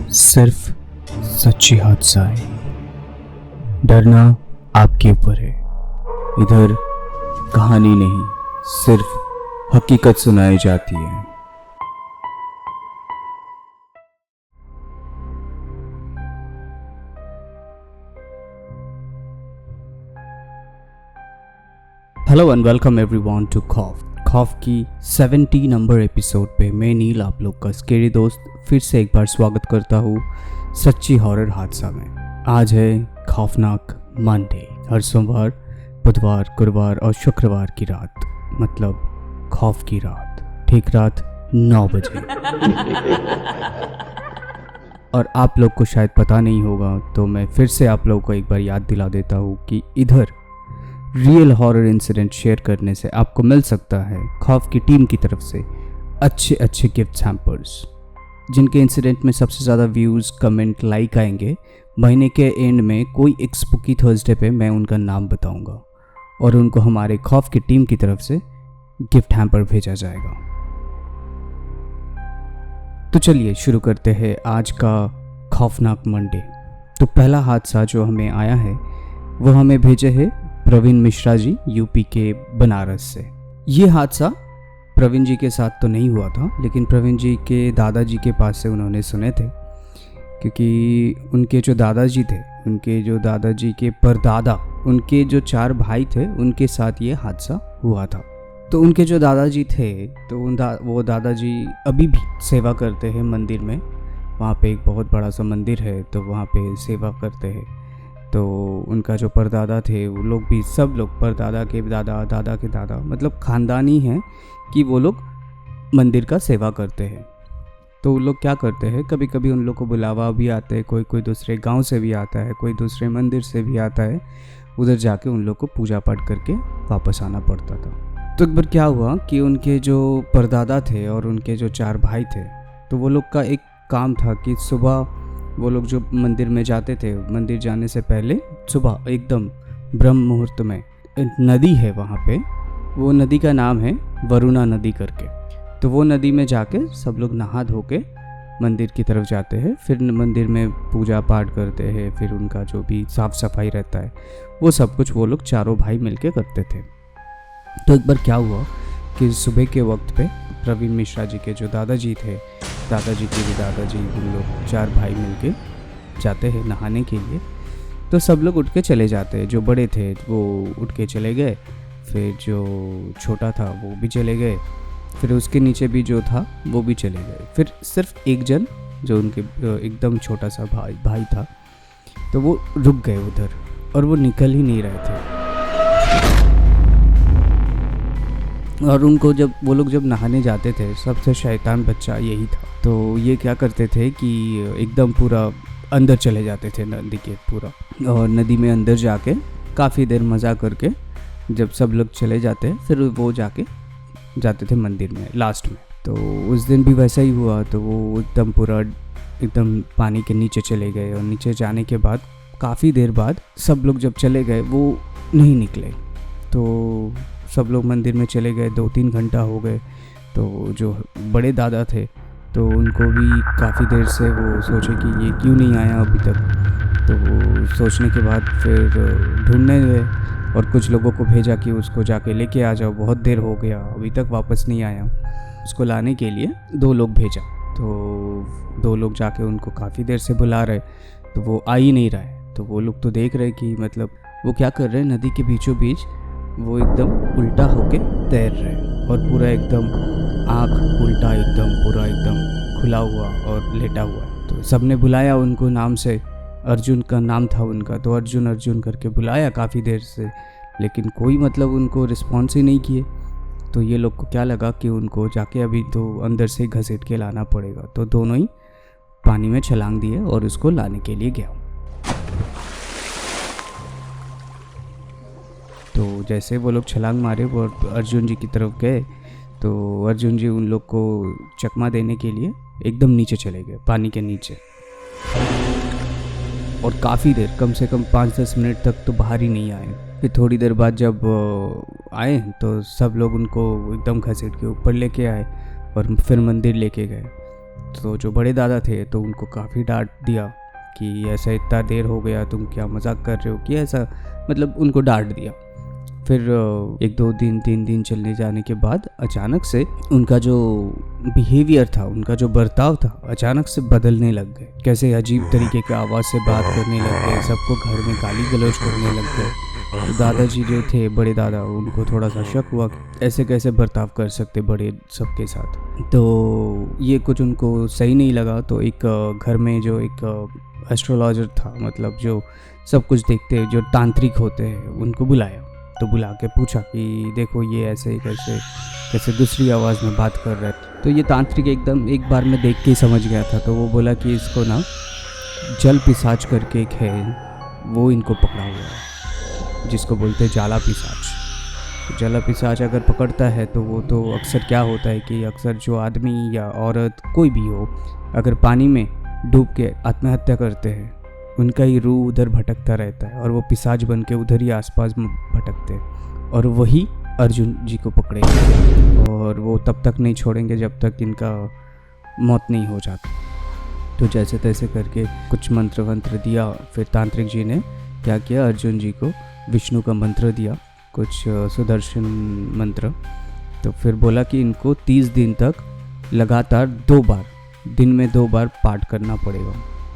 सिर्फ सच्ची हादसाएं। डरना आपके ऊपर है। इधर कहानी नहीं, सिर्फ हकीकत सुनाई जाती है। Hello and welcome everyone to Khauf की 70 नंबर एपिसोड पे मैं नील आप लोग का स्केरी दोस्त फिर से एक बार स्वागत करता हूँ सच्ची हॉरर हादसा में। आज है खौफनाक मंडे। हर सोमवार, बुधवार, गुरुवार और शुक्रवार की रात, मतलब खौफ की रात, ठीक रात 9 बजे। और आप लोग को शायद पता नहीं होगा तो मैं फिर से आप लोगों को एक बार याद दिला देता हूँ कि इधर रियल हॉरर इंसिडेंट शेयर करने से आपको मिल सकता है खौफ की टीम की तरफ से अच्छे गिफ्ट हैम्पर्स, जिनके इंसिडेंट में सबसे ज़्यादा व्यूज़, कमेंट, लाइक आएंगे। महीने के एंड में कोई एक स्पूकी थर्सडे पे मैं उनका नाम बताऊंगा और उनको हमारे खौफ की टीम की तरफ से गिफ्ट हैम्पर भेजा जाएगा। तो चलिए शुरू करते हैं आज का खौफनाक मंडे। तो पहला हादसा जो हमें आया है वो हमें भेजे है प्रवीण मिश्रा जी, यूपी के बनारस से। ये हादसा प्रवीण जी के साथ तो नहीं हुआ था, लेकिन प्रवीण जी के दादाजी के पास से उन्होंने सुने थे, क्योंकि उनके जो दादाजी थे, उनके जो दादाजी के परदादा, उनके जो 4 भाई थे, उनके साथ ये हादसा हुआ था। तो उनके जो दादाजी थे तो वो दादाजी अभी भी सेवा करते हैं मंदिर में। वहाँ पे एक बहुत बड़ा सा मंदिर है, तो वहाँ पे सेवा करते हैं। तो उनका जो परदादा थे वो लोग भी, सब लोग, परदादा के दादा, दादा के दादा, मतलब ख़ानदानी हैं कि वो लोग मंदिर का सेवा करते हैं। तो वो लोग क्या करते हैं, कभी कभी उन लोग को बुलावा भी आते हैं, कोई दूसरे गांव से भी आता है, कोई दूसरे मंदिर से भी आता है। उधर जाके उन लोग को पूजा पाठ करके वापस आना पड़ता था। तो एक बार क्या हुआ कि उनके जो परदादा थे और उनके जो 4 भाई थे, तो वो लोग का एक काम था कि सुबह वो लोग जो मंदिर में जाते थे, मंदिर जाने से पहले सुबह एकदम ब्रह्म मुहूर्त में नदी है वहाँ पे, वो नदी का नाम है वरुणा नदी करके। तो वो नदी में जाके सब लोग नहा धो के मंदिर की तरफ जाते हैं, फिर मंदिर में पूजा पाठ करते हैं, फिर उनका जो भी साफ़ सफाई रहता है वो सब कुछ वो लोग चारों भाई मिलके करते थे। तो एक बार क्या हुआ कि सुबह के वक्त पे प्रवीण मिश्रा जी के जो दादाजी थे, दादाजी के भी दादाजी, उन लोग 4 भाई मिलके जाते हैं नहाने के लिए। तो सब लोग उठ के चले जाते हैं। जो बड़े थे वो उठ के चले गए, फिर जो छोटा था वो भी चले गए, फिर उसके नीचे भी जो था वो भी चले गए। फिर सिर्फ एक जन जो उनके एकदम छोटा सा भाई था, तो वो रुक गए उधर और वो निकल ही नहीं रहे थे। और उनको जब वो लोग जब नहाने जाते थे, सबसे शैतान बच्चा यही था। तो ये क्या करते थे कि एकदम पूरा अंदर चले जाते थे नदी के पूरा, और नदी में अंदर जाके काफ़ी देर मज़ा करके जब सब लोग चले जाते फिर वो जाते थे मंदिर में लास्ट में। तो उस दिन भी वैसा ही हुआ। तो वो एकदम पूरा एकदम पानी के नीचे चले गए, और नीचे जाने के बाद काफ़ी देर बाद सब लोग जब चले गए वो नहीं निकले। तो सब लोग मंदिर में चले गए, 2-3 घंटा हो गए। तो जो बड़े दादा थे तो उनको भी काफ़ी देर से वो सोचे कि ये क्यों नहीं आया अभी तक। तो वो सोचने के बाद फिर ढूंढने गए और कुछ लोगों को भेजा कि उसको जाके लेके आ जाओ, बहुत देर हो गया, अभी तक वापस नहीं आया। उसको लाने के लिए 2 लोग भेजा। तो 2 लोग जाके उनको काफ़ी देर से बुला रहे, तो वो आ ही नहीं रहा है। तो वो लोग तो देख रहे कि मतलब वो क्या कर रहे हैं, नदी के बीचों बीच वो एकदम उल्टा होके तैर रहे और पूरा एकदम आँख उल्टा, एकदम पूरा एकदम खुला हुआ और लेटा हुआ है। तो सबने बुलाया उनको नाम से, अर्जुन का नाम था उनका, तो अर्जुन अर्जुन करके बुलाया काफ़ी देर से, लेकिन कोई मतलब उनको रिस्पॉन्स ही नहीं किए। तो ये लोग को क्या लगा कि उनको जाके अभी तो अंदर से घसीट के लाना पड़ेगा। तो दोनों ही पानी में छलांग दिए और उसको लाने के लिए गया। तो जैसे वो लोग छलांग मारे वो अर्जुन जी की तरफ गए, तो अर्जुन जी उन लोग को चकमा देने के लिए एकदम नीचे चले गए, पानी के नीचे। और काफ़ी देर, कम से कम 5-10 मिनट तक तो बाहर ही नहीं आए। फिर थोड़ी देर बाद जब आए तो सब लोग उनको एकदम घसीट के ऊपर लेके आए और फिर मंदिर लेके गए। तो जो बड़े दादा थे तो उनको काफ़ी डांट दिया कि ऐसा इतना देर हो गया, तुम क्या मजाक कर रहे हो, कि ऐसा मतलब उनको डांट दिया। फिर 1-2 दिन 3 दिन चलने जाने के बाद अचानक से उनका जो बिहेवियर था, उनका जो बर्ताव था, अचानक से बदलने लग गए। कैसे अजीब तरीके के आवाज़ से बात करने लग गए, सबको घर में गाली गलौज करने लग गए। तो दादाजी जो थे, बड़े दादा, उनको थोड़ा सा शक हुआ कि ऐसे कैसे बर्ताव कर सकते बड़े सबके साथ। तो ये कुछ उनको सही नहीं लगा। तो एक घर में जो एक एस्ट्रोलॉजर था, मतलब जो सब कुछ देखते हैं, जो तांत्रिक होते हैं, उनको बुलाया। तो बुला के पूछा कि देखो ये ऐसे कैसे दूसरी आवाज़ में बात कर रहा है। तो ये तांत्रिक एकदम एक बार में देख के ही समझ गया था। तो वो बोला कि इसको ना जल पिशाच करके एक है, वो इनको पकड़ा हुआ है, जिसको बोलते हैं जाला पिशाच। जला पिशाच अगर पकड़ता है तो वो तो अक्सर क्या होता है कि अक्सर जो आदमी या औरत कोई भी हो, अगर पानी में डूब के आत्महत्या करते हैं, उनका ही रूह उधर भटकता रहता है और वो पिशाच बन के उधर ही आसपास भटकते हैं। और वही अर्जुन जी को पकड़ेंगे और वो तब तक नहीं छोड़ेंगे जब तक इनका मौत नहीं हो जाती। तो जैसे तैसे करके कुछ मंत्र वंत्र दिया। फिर तांत्रिक जी ने क्या किया, अर्जुन जी को विष्णु का मंत्र दिया, कुछ सुदर्शन मंत्र। तो फिर बोला कि इनको 30 दिन तक लगातार 2 बार, दिन में 2 बार पाठ करना पड़ेगा।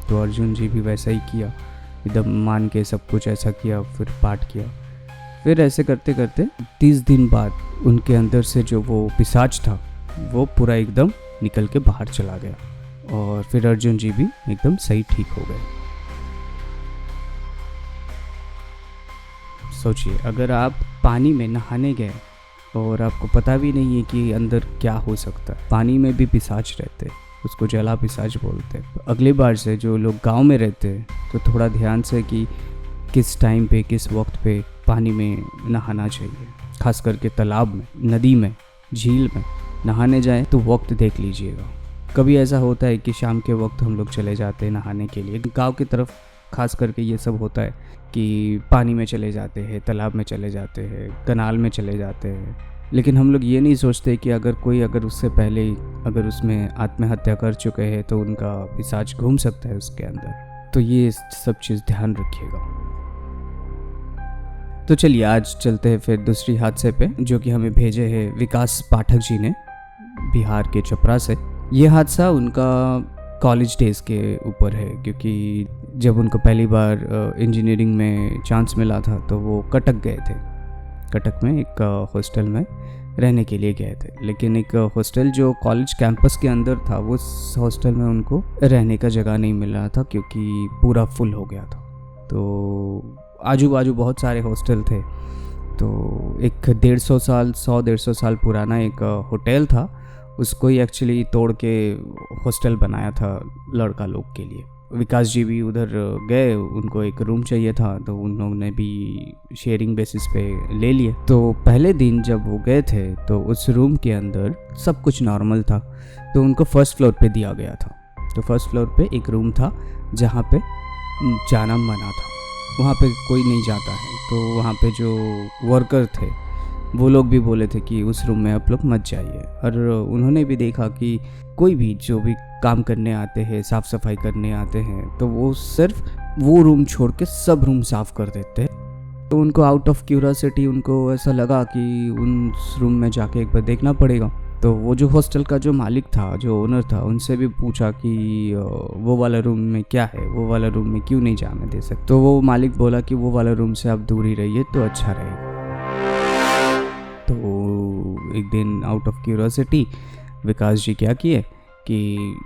तो अर्जुन जी भी वैसा ही किया, एकदम मान के सब कुछ ऐसा किया, फिर पाठ किया। फिर ऐसे करते करते 30 दिन बाद उनके अंदर से जो वो पिशाच था वो पूरा एकदम निकल के बाहर चला गया और फिर अर्जुन जी भी एकदम सही ठीक हो गए। सोचिए, अगर आप पानी में नहाने गए और आपको पता भी नहीं है कि अंदर क्या हो सकता है, पानी में भी पिशाच रहते हैं, उसको जला पिशाच बोलते हैं। अगली बार से जो लोग गांव में रहते हैं तो थोड़ा ध्यान से कि किस टाइम पे, किस वक्त पे पानी में नहाना चाहिए। खास करके तालाब में, नदी में, झील में नहाने जाएं तो वक्त देख लीजिएगा। कभी ऐसा होता है कि शाम के वक्त हम लोग चले जाते हैं नहाने के लिए, गाँव की तरफ खास करके ये सब होता है कि पानी में चले जाते हैं, तालाब में चले जाते हैं, कनाल में चले जाते हैं। लेकिन हम लोग ये नहीं सोचते कि अगर उससे पहले ही अगर उसमें आत्महत्या कर चुके हैं तो उनका पिशाच घूम सकता है उसके अंदर। तो ये सब चीज़ ध्यान रखिएगा। तो चलिए आज चलते हैं फिर दूसरी हादसे पे, जो कि हमें भेजे हैं विकास पाठक जी ने बिहार के छपरा से। ये हादसा उनका कॉलेज डेज़ के ऊपर है, क्योंकि जब उनको पहली बार इंजीनियरिंग में चांस मिला था तो वो कटक गए थे। कटक में एक हॉस्टल में रहने के लिए गए थे, लेकिन एक हॉस्टल जो कॉलेज कैंपस के अंदर था, वो हॉस्टल में उनको रहने का जगह नहीं मिल रहा था क्योंकि पूरा फुल हो गया था। तो आजू बाजू बहुत सारे हॉस्टल थे। तो एक 150 साल पुराना एक होटल था, उसको ही एक्चुअली तोड़ के हॉस्टल बनाया था लड़का लोग के लिए। विकास जी भी उधर गए, उनको एक रूम चाहिए था तो उन्होंने भी शेयरिंग बेसिस पे ले लिए। तो पहले दिन जब वो गए थे तो उस रूम के अंदर सब कुछ नॉर्मल था, तो उनको फर्स्ट फ्लोर पे दिया गया था। तो फर्स्ट फ्लोर पे एक रूम था जहाँ पे जाना मना था, वहाँ पे कोई नहीं जाता है। तो वहाँ पे जो वर्कर थे वो लोग भी बोले थे कि उस रूम में आप लोग मत जाइए। और उन्होंने भी देखा कि कोई भी जो भी काम करने आते हैं, साफ़ सफाई करने आते हैं, तो वो सिर्फ वो रूम छोड़ के सब रूम साफ़ कर देते हैं। तो उनको आउट ऑफ क्यूरियोसिटी उनको ऐसा लगा कि उन रूम में जाके एक बार देखना पड़ेगा। तो वो जो हॉस्टल का जो मालिक था, जो ओनर था, उनसे भी पूछा कि वो वाला रूम में क्या है, वो वाला रूम में क्यों नहीं जाने दे सकते। तो वो मालिक बोला कि वो वाला रूम से आप दूर ही रहिए तो अच्छा रहेगा। तो एक दिन आउट ऑफ क्यूरियोसिटी विकास जी क्या किए कि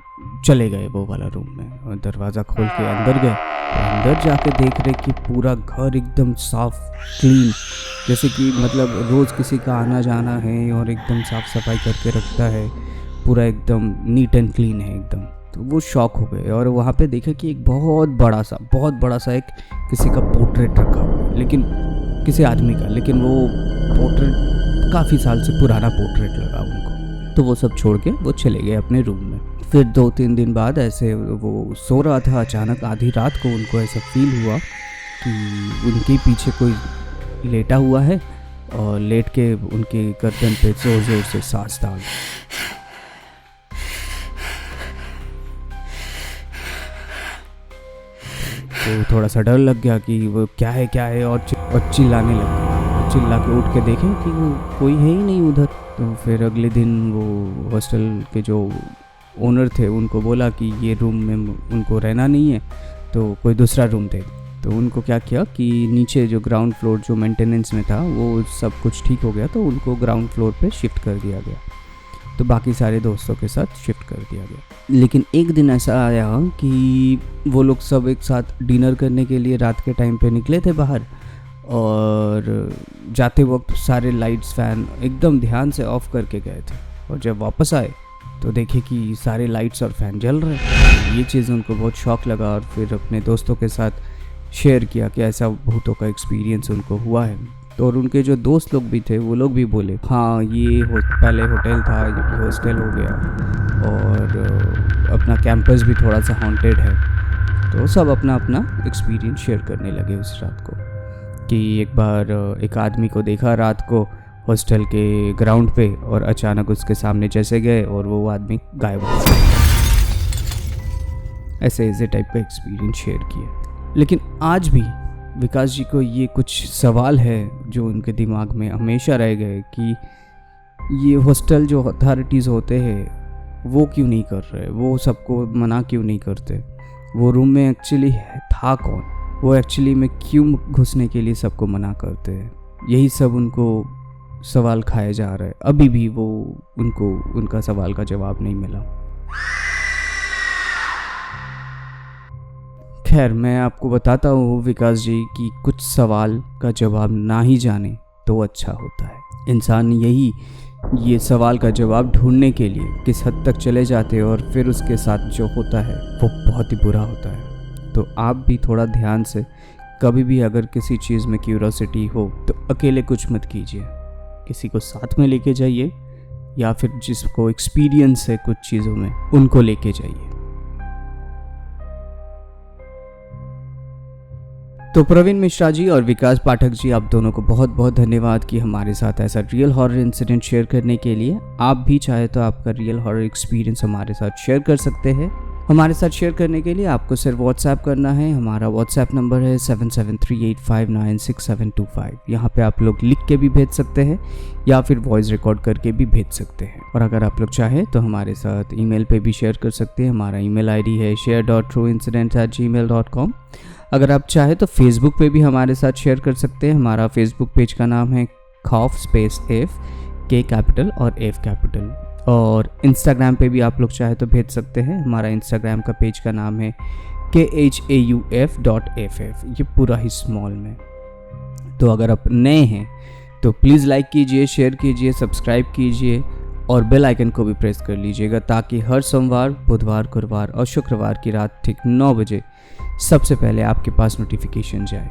चले गए वो वाला रूम में और दरवाज़ा खोल के अंदर गए। अंदर जाके देख रहे कि पूरा घर एकदम साफ क्लीन, जैसे कि मतलब रोज़ किसी का आना जाना है और एकदम साफ़ सफाई करके रखता है, पूरा एकदम नीट एंड क्लीन है एकदम। तो वो शॉक हो गए और वहाँ पे देखा कि एक बहुत बड़ा सा एक किसी का पोर्ट्रेट रखा हुआ है, लेकिन किसी आदमी का, लेकिन वो पोर्ट्रेट काफ़ी साल से पुराना पोर्ट्रेट लगा उनको। तो वो सब छोड़ के वो चले गए अपने रूम में। फिर 2-3 दिन बाद ऐसे वो सो रहा था, अचानक आधी रात को उनको ऐसा फील हुआ कि उनके पीछे कोई लेटा हुआ है और लेट के उनके गर्दन पे ज़ोर ज़ोर से सांस डाल। उनको थोड़ा सा डर लग गया कि वो क्या है और चिल्लाने लग गया। चिल्ला के उठ के देखे कि वो कोई है ही नहीं उधर। तो फिर अगले दिन वो हॉस्टल के जो ओनर थे उनको बोला कि ये रूम में उनको रहना नहीं है, तो कोई दूसरा रूम दे। तो उनको क्या किया कि नीचे जो ग्राउंड फ्लोर जो मेंटेनेंस में था वो सब कुछ ठीक हो गया, तो उनको ग्राउंड फ्लोर पे शिफ्ट कर दिया गया। तो बाकी सारे दोस्तों के साथ शिफ्ट कर दिया गया। लेकिन एक दिन ऐसा आया कि वो लोग सब एक साथ डिनर करने के लिए रात के टाइम पे निकले थे बाहर, और जाते वक्त सारे लाइट्स फैन एकदम ध्यान से ऑफ करके गए थे, और जब वापस आए तो देखे कि सारे लाइट्स और फैन जल रहे हैं। ये चीज़ उनको बहुत शॉक लगा, और फिर अपने दोस्तों के साथ शेयर किया कि ऐसा भूतों का एक्सपीरियंस उनको हुआ है। तो और उनके जो दोस्त लोग भी थे वो लोग भी बोले हाँ ये पहले होटल था, ये हॉस्टल हो गया, और अपना कैंपस भी थोड़ा सा हॉन्टेड है। तो सब अपना अपना एक्सपीरियंस शेयर करने लगे उस रात को, कि एक बार एक आदमी को देखा रात को हॉस्टल के ग्राउंड पे, और अचानक उसके सामने जैसे गए और वो आदमी गायब हो गया। ऐसे टाइप का एक्सपीरियंस शेयर किया। लेकिन आज भी विकास जी को ये कुछ सवाल है जो उनके दिमाग में हमेशा रह गए कि ये हॉस्टल जो अथॉरिटीज़ होते हैं वो क्यों नहीं कर रहे, वो सबको मना क्यों नहीं करते, वो रूम में एक्चुअली था कौन, वो एक्चुअली में क्यों घुसने के लिए सबको मना करते हैं। यही सब उनको सवाल खाए जा रहा है। अभी भी वो उनको उनका सवाल का जवाब नहीं मिला। खैर, मैं आपको बताता हूँ विकास जी कि कुछ सवाल का जवाब ना ही जाने तो अच्छा होता है। इंसान ये सवाल का जवाब ढूंढने के लिए किस हद तक चले जाते हैं, और फिर उसके साथ जो होता है वो बहुत ही बुरा होता है। तो आप भी थोड़ा ध्यान से, कभी भी अगर किसी चीज़ में क्यूरोसिटी हो तो अकेले कुछ मत कीजिए, किसी को साथ में लेके जाइए, या फिर जिसको एक्सपीरियंस है कुछ चीज़ों में उनको लेके जाइए। तो प्रवीण मिश्रा जी और विकास पाठक जी, आप दोनों को बहुत बहुत धन्यवाद कि हमारे साथ ऐसा रियल हॉरर इंसिडेंट शेयर करने के लिए। आप भी चाहे तो आपका रियल हॉरर एक्सपीरियंस हमारे साथ शेयर कर सकते हैं। हमारे साथ शेयर करने के लिए आपको सिर्फ व्हाट्सएप करना है। हमारा व्हाट्सएप नंबर है 7738596725। यहाँ पे आप लोग लिख के भी भेज सकते हैं या फिर वॉइस रिकॉर्ड करके भी भेज सकते हैं। और अगर आप लोग चाहें तो हमारे साथ ईमेल पे भी शेयर कर सकते हैं। हमारा ईमेल आईडी है share.trueincidents@gmail.com। अगर आप चाहें तो फेसबुक पे भी हमारे साथ शेयर कर सकते हैं। हमारा फेसबुक पेज का नाम है खौफ स्पेस एफ, के कैपिटल और एफ कैपिटल। और इंस्टाग्राम पे भी आप लोग चाहे तो भेज सकते हैं। हमारा इंस्टाग्राम का पेज का नाम है KHAUF.FF, ये पूरा ही स्मॉल में। तो अगर आप नए हैं तो प्लीज़ लाइक कीजिए, शेयर कीजिए, सब्सक्राइब कीजिए और बेल आइकन को भी प्रेस कर लीजिएगा, ताकि हर सोमवार, बुधवार, गुरुवार और शुक्रवार की रात ठीक 9 बजे सबसे पहले आपके पास नोटिफिकेशन जाए।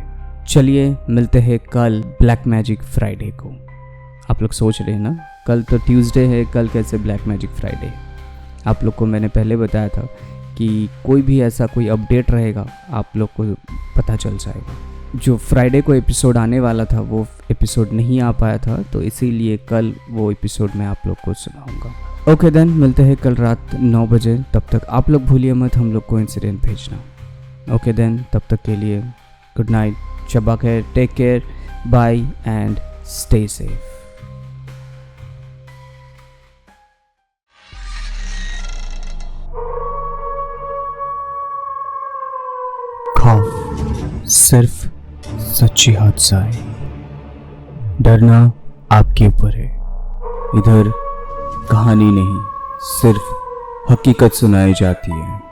चलिए मिलते हैं कल ब्लैक मैजिक फ्राइडे को। आप लोग सोच रहे हैं ना, कल तो ट्यूसडे है, कल कैसे ब्लैक मैजिक फ्राइडे। आप लोग को मैंने पहले बताया था कि कोई भी ऐसा कोई अपडेट रहेगा आप लोग को पता चल जाएगा। जो फ्राइडे को एपिसोड आने वाला था वो एपिसोड नहीं आ पाया था, तो इसीलिए कल वो एपिसोड मैं आप लोग को सुनाऊंगा। ओके देन, मिलते हैं कल रात 9 बजे। तब तक आप लोग भूलिए मत हम लोग को इंसिडेंट भेजना। ओके देन, तब तक के लिए गुड नाइट, शब्बा खैर, take care, bye and stay safe. Khauf सिर्फ सच्ची हादसा है, डरना आपके ऊपर है। इधर कहानी नहीं, सिर्फ हकीकत सुनाई जाती है।